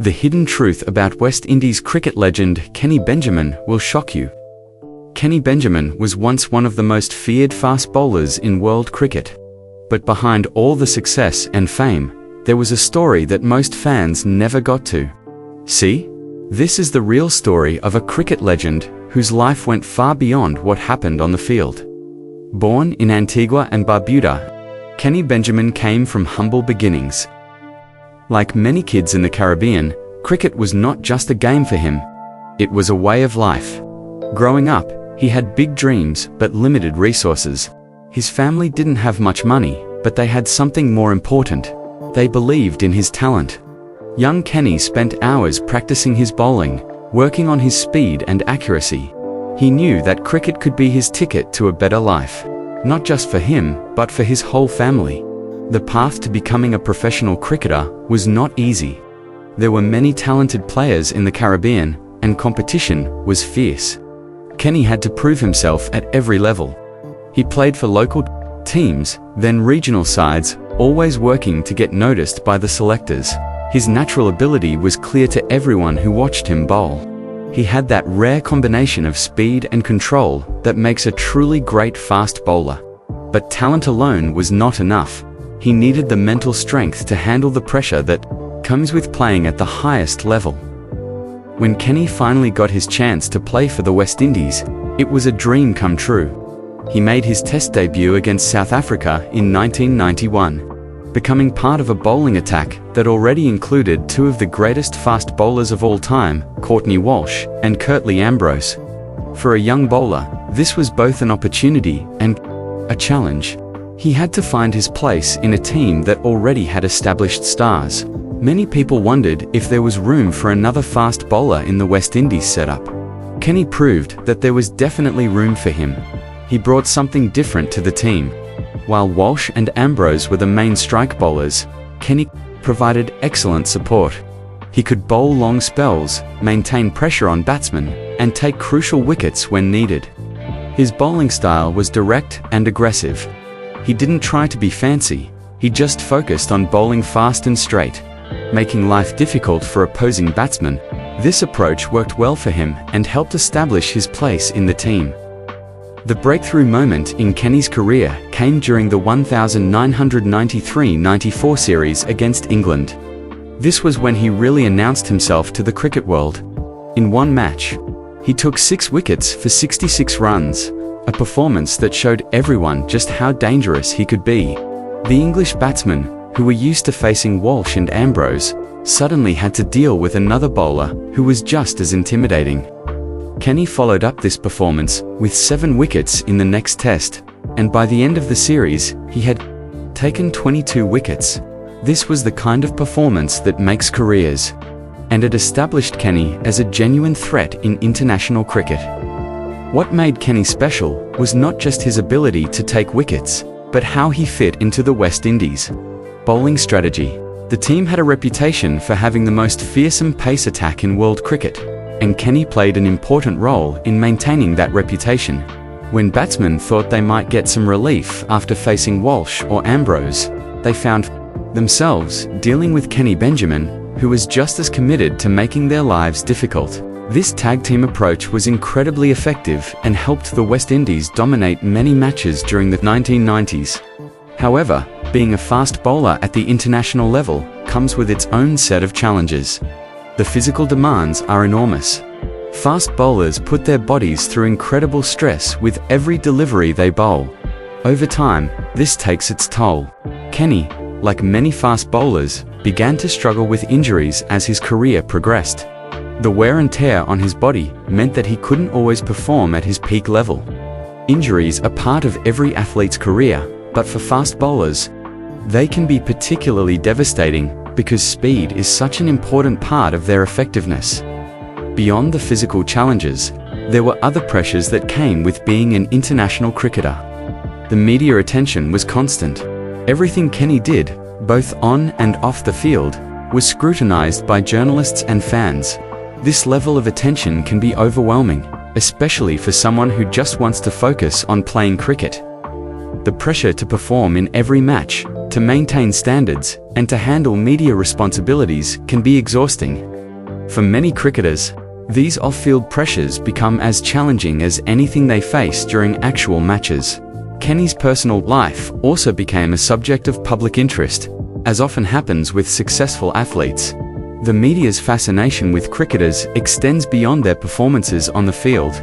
The hidden truth about West Indies cricket legend Kenny Benjamin will shock you. Kenny Benjamin was once one of the most feared fast bowlers in world cricket. But behind all the success and fame, there was a story that most fans never got to. See? This is the real story of a cricket legend whose life went far beyond what happened on the field. Born in Antigua and Barbuda, Kenny Benjamin came from humble beginnings. Like many kids in the Caribbean, cricket was not just a game for him. It was a way of life. Growing up, he had big dreams but limited resources. His family didn't have much money, but they had something more important. They believed in his talent. Young Kenny spent hours practicing his bowling, working on his speed and accuracy. He knew that cricket could be his ticket to a better life. Not just for him, but for his whole family. The path to becoming a professional cricketer was not easy. There were many talented players in the Caribbean, and competition was fierce. Kenny had to prove himself at every level. He played for local teams, then regional sides, always working to get noticed by the selectors. His natural ability was clear to everyone who watched him bowl. He had that rare combination of speed and control that makes a truly great fast bowler. But talent alone was not enough. He needed the mental strength to handle the pressure that comes with playing at the highest level. When Kenny finally got his chance to play for the West Indies, it was a dream come true. He made his Test debut against South Africa in 1991, becoming part of a bowling attack that already included two of the greatest fast bowlers of all time, Courtney Walsh and Curtly Ambrose. For a young bowler, this was both an opportunity and a challenge. He had to find his place in a team that already had established stars. Many people wondered if there was room for another fast bowler in the West Indies setup. Kenny proved that there was definitely room for him. He brought something different to the team. While Walsh and Ambrose were the main strike bowlers, Kenny provided excellent support. He could bowl long spells, maintain pressure on batsmen, and take crucial wickets when needed. His bowling style was direct and aggressive. He didn't try to be fancy, he just focused on bowling fast and straight, making life difficult for opposing batsmen. This approach worked well for him and helped establish his place in the team. The breakthrough moment in Kenny's career came during the 1993-94 series against England. This was when he really announced himself to the cricket world. In one match, he took 6 wickets for 66 runs. A performance that showed everyone just how dangerous he could be. The English batsmen, who were used to facing Walsh and Ambrose, suddenly had to deal with another bowler who was just as intimidating. Kenny followed up this performance with 7 wickets in the next test, and by the end of the series, he had taken 22 wickets. This was the kind of performance that makes careers, and it established Kenny as a genuine threat in international cricket. What made Kenny special was not just his ability to take wickets, but how he fit into the West Indies. Bowling strategy. The team had a reputation for having the most fearsome pace attack in world cricket, and Kenny played an important role in maintaining that reputation. When batsmen thought they might get some relief after facing Walsh or Ambrose, they found themselves dealing with Kenny Benjamin, who was just as committed to making their lives difficult. This tag team approach was incredibly effective and helped the West Indies dominate many matches during the 1990s. However, being a fast bowler at the international level comes with its own set of challenges. The physical demands are enormous. Fast bowlers put their bodies through incredible stress with every delivery they bowl. Over time, this takes its toll. Kenny, like many fast bowlers, began to struggle with injuries as his career progressed. The wear and tear on his body meant that he couldn't always perform at his peak level. Injuries are part of every athlete's career, but for fast bowlers, they can be particularly devastating because speed is such an important part of their effectiveness. Beyond the physical challenges, there were other pressures that came with being an international cricketer. The media attention was constant. Everything Kenny did, both on and off the field, was scrutinized by journalists and fans. This level of attention can be overwhelming, especially for someone who just wants to focus on playing cricket. The pressure to perform in every match, to maintain standards, and to handle media responsibilities can be exhausting. For many cricketers, these off-field pressures become as challenging as anything they face during actual matches. Kenny's personal life also became a subject of public interest, as often happens with successful athletes. The media's fascination with cricketers extends beyond their performances on the field.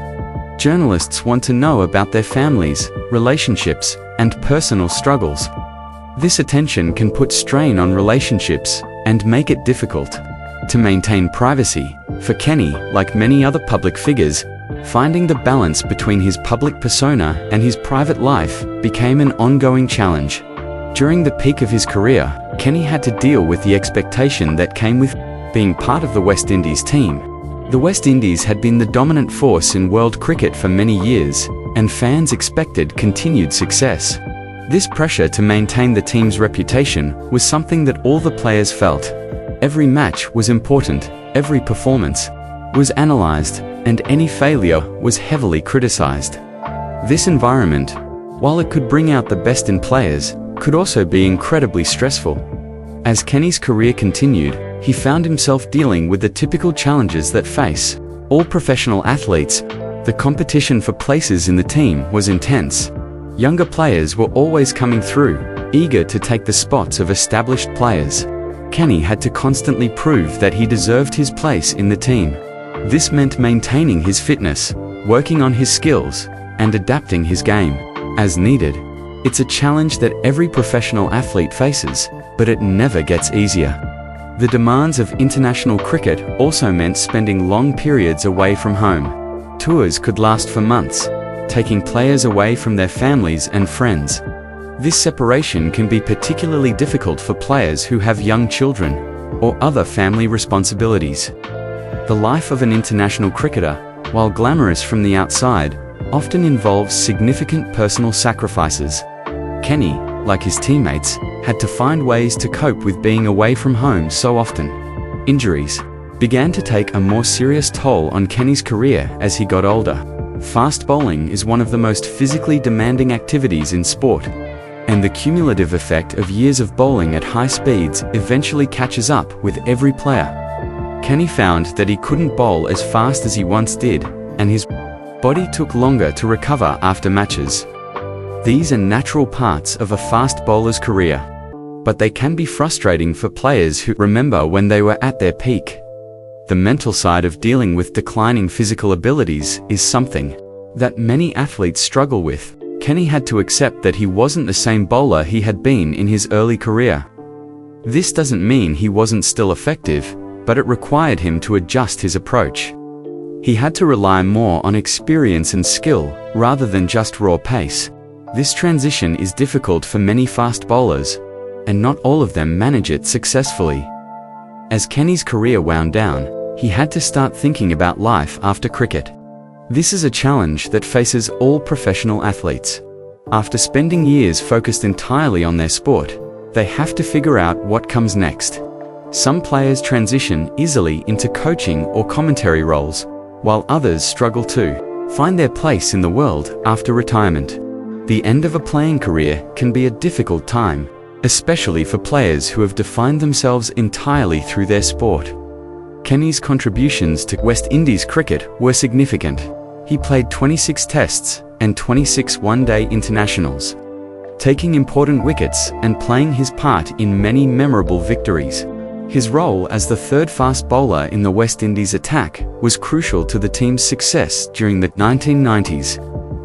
Journalists want to know about their families, relationships, and personal struggles. This attention can put strain on relationships and make it difficult to maintain privacy. For Kenny, like many other public figures, finding the balance between his public persona and his private life became an ongoing challenge. During the peak of his career, Kenny had to deal with the expectation that came with being part of the West Indies team. The West Indies had been the dominant force in world cricket for many years, and fans expected continued success. This pressure to maintain the team's reputation was something that all the players felt. Every match was important, every performance was analysed, and any failure was heavily criticised. This environment, while it could bring out the best in players, could also be incredibly stressful. As Kenny's career continued, he found himself dealing with the typical challenges that face all professional athletes. The competition for places in the team was intense. Younger players were always coming through, eager to take the spots of established players. Kenny had to constantly prove that he deserved his place in the team. This meant maintaining his fitness, working on his skills, and adapting his game as needed. It's a challenge that every professional athlete faces, but it never gets easier. The demands of international cricket also meant spending long periods away from home. Tours could last for months, taking players away from their families and friends. This separation can be particularly difficult for players who have young children or other family responsibilities. The life of an international cricketer, while glamorous from the outside, often involves significant personal sacrifices. Kenny, like his teammates, had to find ways to cope with being away from home so often. Injuries began to take a more serious toll on Kenny's career as he got older. Fast bowling is one of the most physically demanding activities in sport, and the cumulative effect of years of bowling at high speeds eventually catches up with every player. Kenny found that he couldn't bowl as fast as he once did, and his body took longer to recover after matches. These are natural parts of a fast bowler's career, but they can be frustrating for players who remember when they were at their peak. The mental side of dealing with declining physical abilities is something that many athletes struggle with. Kenny had to accept that he wasn't the same bowler he had been in his early career. This doesn't mean he wasn't still effective, but it required him to adjust his approach. He had to rely more on experience and skill rather than just raw pace. This transition is difficult for many fast bowlers, and not all of them manage it successfully. As Kenny's career wound down, he had to start thinking about life after cricket. This is a challenge that faces all professional athletes. After spending years focused entirely on their sport, they have to figure out what comes next. Some players transition easily into coaching or commentary roles, while others struggle to find their place in the world after retirement. The end of a playing career can be a difficult time, especially for players who have defined themselves entirely through their sport. Kenny's contributions to West Indies cricket were significant. He played 26 tests and 26 one-day internationals, taking important wickets and playing his part in many memorable victories. His role as the third fast bowler in the West Indies attack was crucial to the team's success during the 1990s.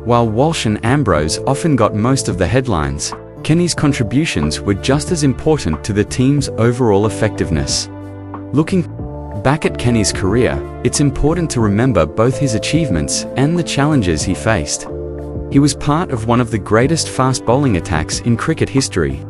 While Walsh and Ambrose often got most of the headlines, Kenny's contributions were just as important to the team's overall effectiveness. Looking back at Kenny's career, it's important to remember both his achievements and the challenges he faced. He was part of one of the greatest fast bowling attacks in cricket history.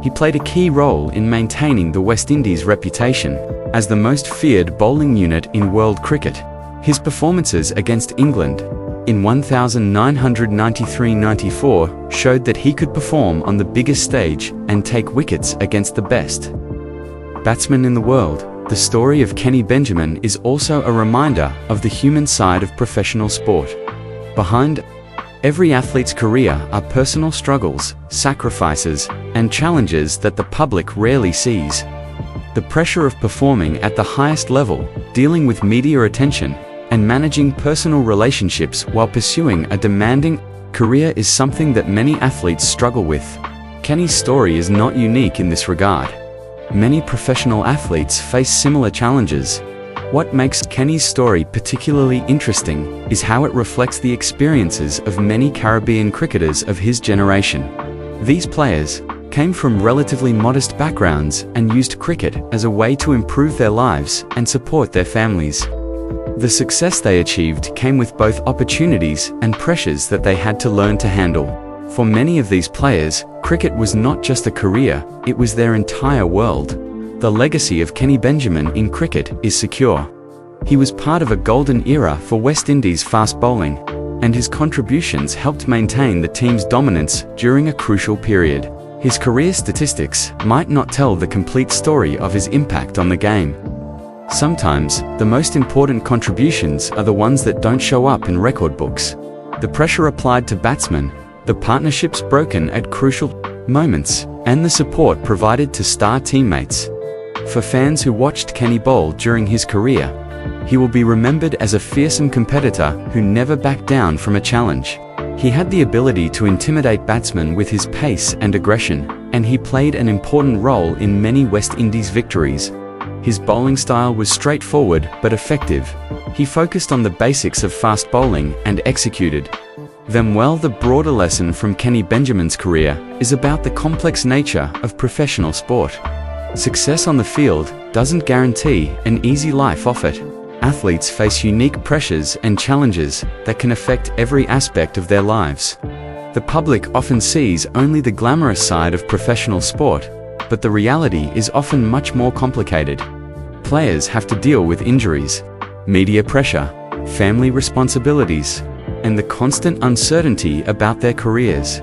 He played a key role in maintaining the West Indies' reputation as the most feared bowling unit in world cricket. His performances against England in 1993-94 showed that he could perform on the biggest stage and take wickets against the best batsmen in the world. The story of Kenny Benjamin is also a reminder of the human side of professional sport. Behind Every athlete's career are personal struggles, sacrifices, and challenges that the public rarely sees. The pressure of performing at the highest level, dealing with media attention, and managing personal relationships while pursuing a demanding career is something that many athletes struggle with. Kenny's story is not unique in this regard. Many professional athletes face similar challenges. What makes Kenny's story particularly interesting is how it reflects the experiences of many Caribbean cricketers of his generation. These players came from relatively modest backgrounds and used cricket as a way to improve their lives and support their families. The success they achieved came with both opportunities and pressures that they had to learn to handle. For many of these players, cricket was not just a career, it was their entire world. The legacy of Kenny Benjamin in cricket is secure. He was part of a golden era for West Indies fast bowling, and his contributions helped maintain the team's dominance during a crucial period. His career statistics might not tell the complete story of his impact on the game. Sometimes, the most important contributions are the ones that don't show up in record books. The pressure applied to batsmen, the partnerships broken at crucial moments, and the support provided to star teammates. For fans who watched Kenny bowl during his career, he will be remembered as a fearsome competitor who never backed down from a challenge. He had the ability to intimidate batsmen with his pace and aggression, and he played an important role in many West Indies victories. His bowling style was straightforward but effective. He focused on the basics of fast bowling and executed them well. The broader lesson from Kenny Benjamin's career is about the complex nature of professional sport. Success on the field doesn't guarantee an easy life off it. Athletes face unique pressures and challenges that can affect every aspect of their lives. The public often sees only the glamorous side of professional sport, but the reality is often much more complicated. Players have to deal with injuries, media pressure, family responsibilities, and the constant uncertainty about their careers.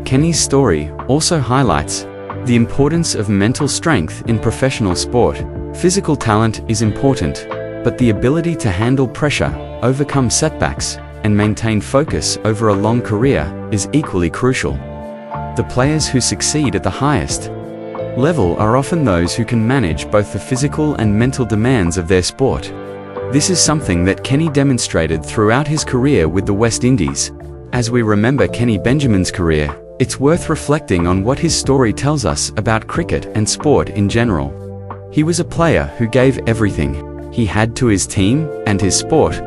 Kenny's story also highlights the importance of mental strength in professional sport. Physical talent is important, but the ability to handle pressure, overcome setbacks, and maintain focus over a long career is equally crucial. The players who succeed at the highest level are often those who can manage both the physical and mental demands of their sport. This is something that Kenny demonstrated throughout his career with the West Indies. As we remember Kenny Benjamin's career, it's worth reflecting on what his story tells us about cricket and sport in general. He was a player who gave everything he had to his team and his sport.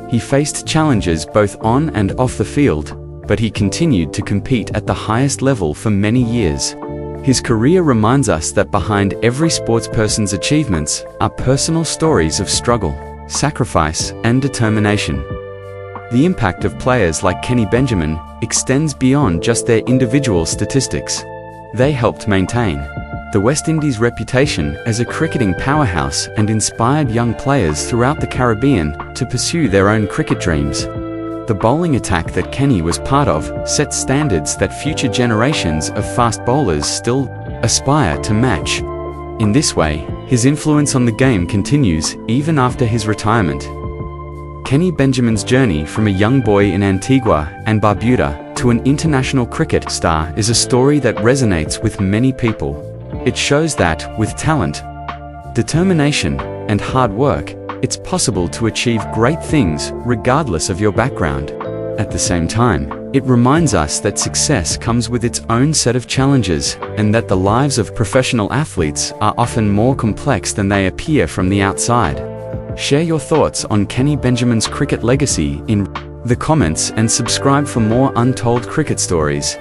He faced challenges both on and off the field, but he continued to compete at the highest level for many years. His career reminds us that behind every sportsperson's achievements are personal stories of struggle, sacrifice, and determination. The impact of players like Kenny Benjamin extends beyond just their individual statistics. They helped maintain the West Indies' reputation as a cricketing powerhouse and inspired young players throughout the Caribbean to pursue their own cricket dreams. The bowling attack that Kenny was part of set standards that future generations of fast bowlers still aspire to match. In this way, his influence on the game continues even after his retirement. Kenny Benjamin's journey from a young boy in Antigua and Barbuda to an international cricket star is a story that resonates with many people. It shows that, with talent, determination, and hard work, it's possible to achieve great things regardless of your background. At the same time, it reminds us that success comes with its own set of challenges, and that the lives of professional athletes are often more complex than they appear from the outside. Share your thoughts on Kenny Benjamin's cricket legacy in the comments and subscribe for more untold cricket stories.